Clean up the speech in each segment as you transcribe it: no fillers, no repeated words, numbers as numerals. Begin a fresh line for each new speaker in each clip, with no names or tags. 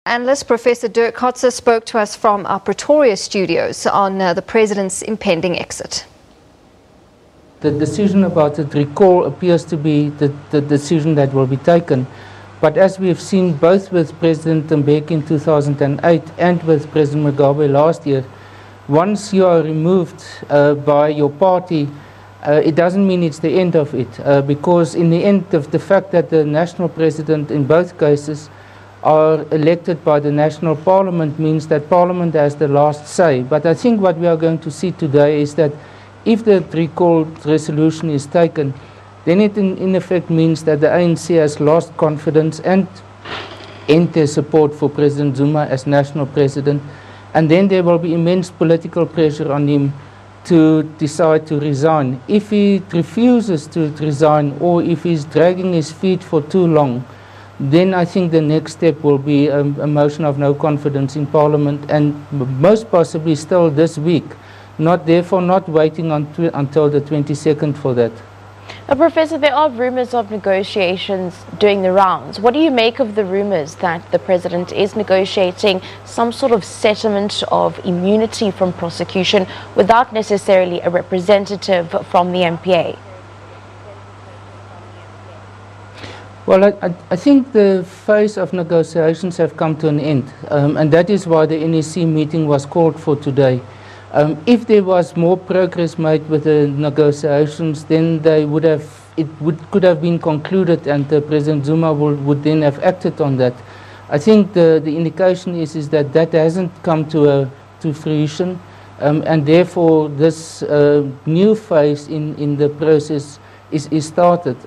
Analyst Professor Dirk Kotze spoke to us from our Pretoria studios on the president's impending exit.
The decision about the recall appears to be the decision that will be taken. But as we have seen both with President Mbeki in 2008 and with President Mugabe last year, once you are removed by your party, it doesn't mean it's the end of it. Because in the end of the fact that the national president in both cases are elected by the national parliament means that parliament has the last say. But I think what we are going to see today is that if the recall resolution is taken, then it in effect means that the ANC has lost confidence and end their support for President Zuma as national president. And then there will be immense political pressure on him to decide to resign. If he refuses to resign, or if he's dragging his feet for too long, then I think the next step will be a motion of no confidence in Parliament, and most possibly still this week. Therefore not waiting until the 22nd for that.
Professor, there are rumors of negotiations doing the rounds. What do you make of the rumors that the president is negotiating some sort of settlement of immunity from prosecution without necessarily a representative from the MPA?
Well, I think the phase of negotiations have come to an end, and that is why the NEC meeting was called for today. If there was more progress made with the negotiations, then could have been concluded, and President Zuma would then have acted on that. I think the indication is that that hasn't come to fruition, and therefore this new phase in the process is started.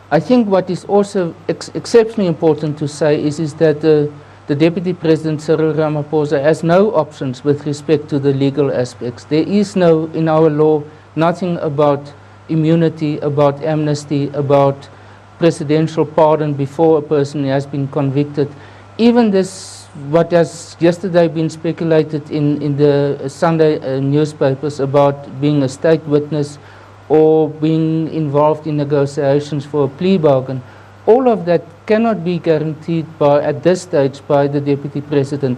I think what is also exceptionally important to say is that the Deputy President Cyril Ramaphosa has no options with respect to the legal aspects. There is no, in our law, nothing about immunity, about amnesty, about presidential pardon before a person has been convicted. Even this, what has yesterday been speculated in the Sunday newspapers about being a state witness or being involved in negotiations for a plea bargain, all of that cannot be guaranteed at this stage by the Deputy President.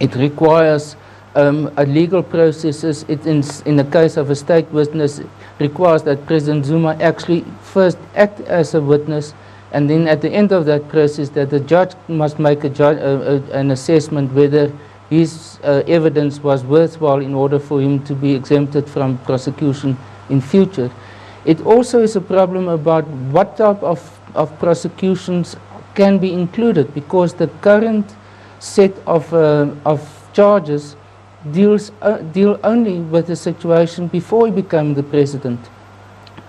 It requires a legal processes. In the case of a state witness, it requires that President Zuma actually first act as a witness, and then at the end of that process that the judge must make an assessment whether his evidence was worthwhile in order for him to be exempted from prosecution in future. It also is a problem about what type of prosecutions can be included, because the current set of charges deal only with the situation before he became the president.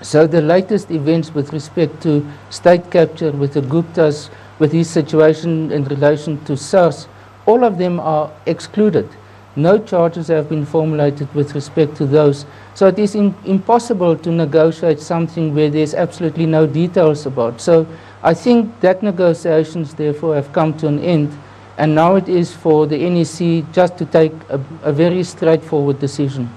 So the latest events with respect to state capture, with the Guptas, with his situation in relation to SARS, all of them are excluded. No charges have been formulated with respect to those. So it is impossible to negotiate something where there's absolutely no details about. So I think that negotiations therefore have come to an end, and now it is for the NEC just to take a very straightforward decision.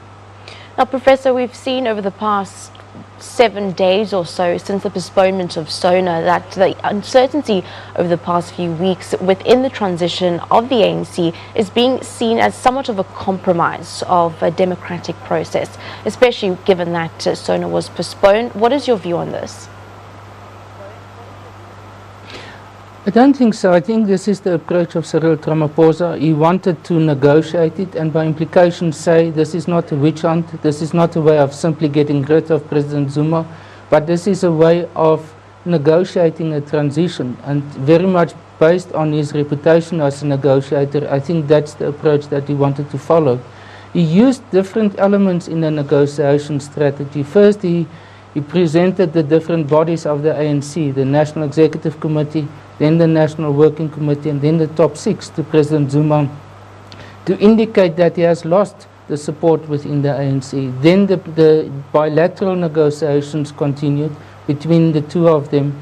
Now, Professor, we've seen over the past 7 days or so since the postponement of SONA that the uncertainty over the past few weeks within the transition of the ANC is being seen as somewhat of a compromise of a democratic process, especially given that SONA was postponed. What is your view on this?
I don't think so. I think this is the approach of Cyril Ramaphosa. He wanted to negotiate it, and by implication say this is not a witch hunt, this is not a way of simply getting rid of President Zuma, but this is a way of negotiating a transition, and very much based on his reputation as a negotiator. I think that's the approach that he wanted to follow. He used different elements in the negotiation strategy. First, he presented the different bodies of the ANC, the National Executive Committee, then the National Working Committee, and then the top 6 to President Zuma, to indicate that he has lost the support within the ANC. Then the bilateral negotiations continued between the two of them,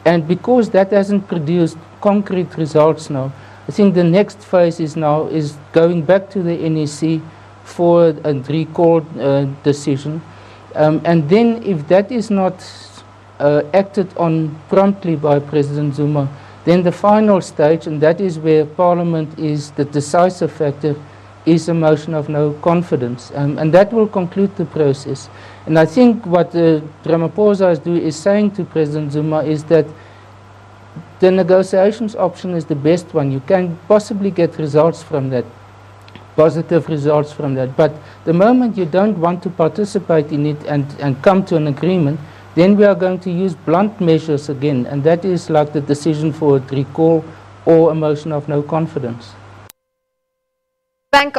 and because that hasn't produced concrete results now, I think the next phase is going back to the NEC for a recall decision, and then if that is not acted on promptly by President Zuma, Then the final stage, and that is where Parliament is the decisive factor, is a motion of no confidence. And that will conclude the process. And I think what Ramaphosa is saying to President Zuma is that the negotiations option is the best one. You can possibly get results from that, positive results from that. But the moment you don't want to participate in it and come to an agreement, then we are going to use blunt measures again, and that is like the decision for a recall or a motion of no confidence.
Bank